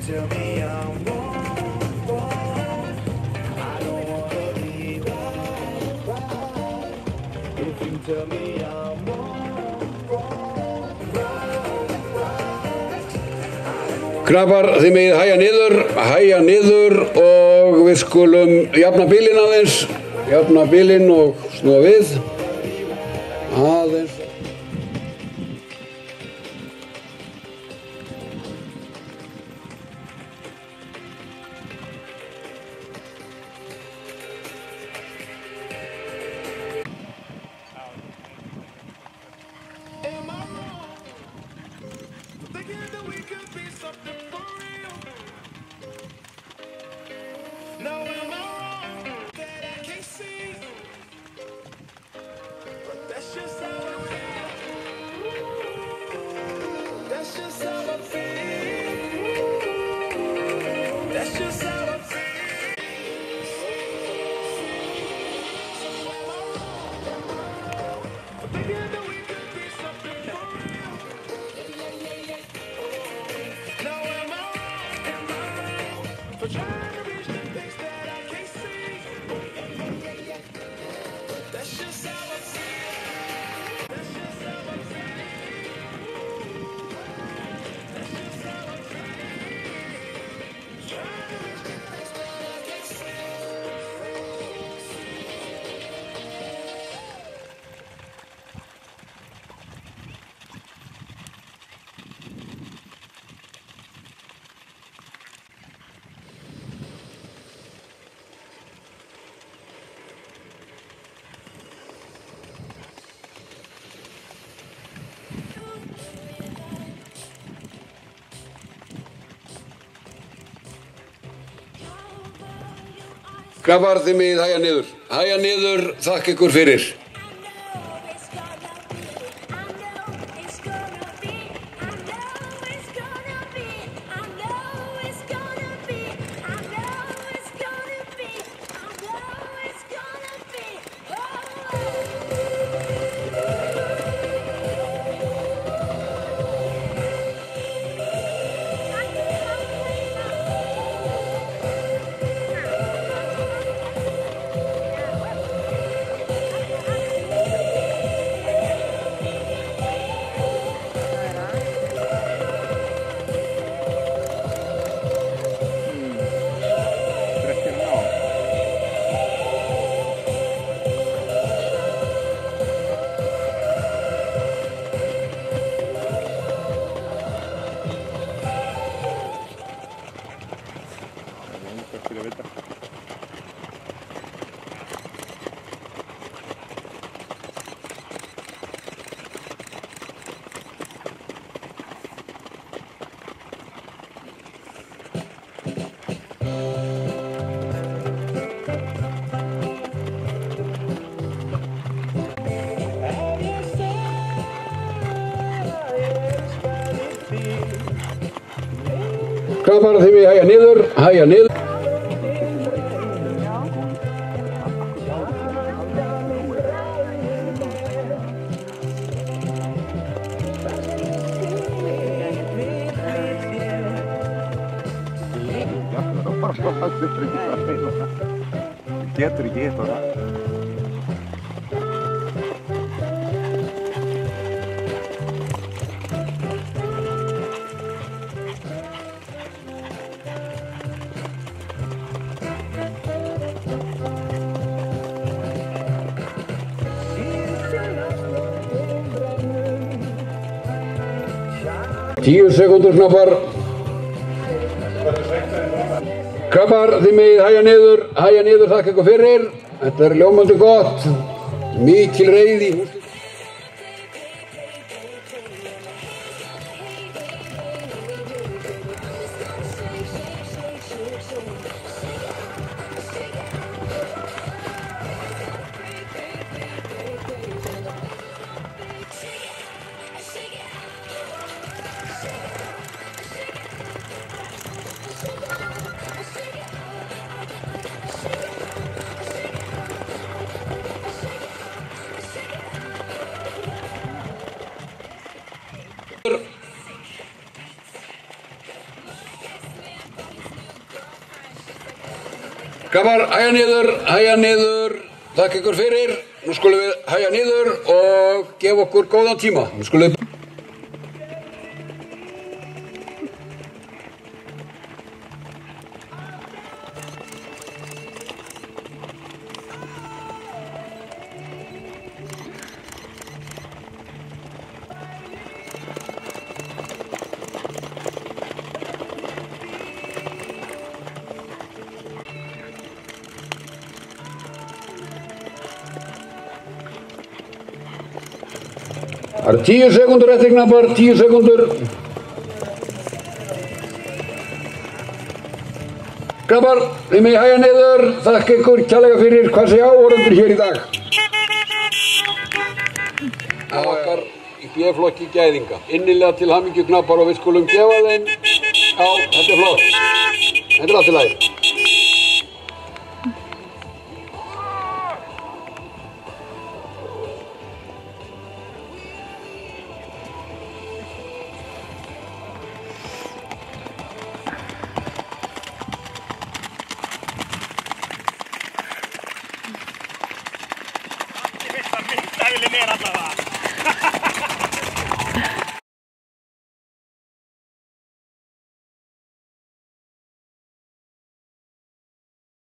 Tell me I'm wrong, I don't wanna be right. If you tell me I'm wrong, Krabar, þið megið hægja niður og við skulum jafna bílinn aðeins, jafna bílinn og snúa við aðeins. Krabar, þið megið hægja niður, þakka ykkur fyrir. Krabar, þið megið hægja niður. Getur ekki hitt á það. Tíu sekúndur knappar. Krabar, þið megið hægja niður, þakka ykkur fyrir. Þetta er ljómandi gott, mikil reiði. Krabbar, hæja niður, þakka ykkur fyrir. Nú skulum við hæja niður og gefa okkur góðan tíma. Nú skulum við... Það eru 10 sekúndur eftir Krabbar, 10 sekúndur. Krabbar, þið megið hæja niður, þakka ykkur kærlega fyrir hvað sé áhorfendur hér í dag. Það okkar í B-flokki gæðinga. Innilega til hamingju Krabbar og við skulum gefa þeim. Já, þetta er flott. Þetta er allt í lagi.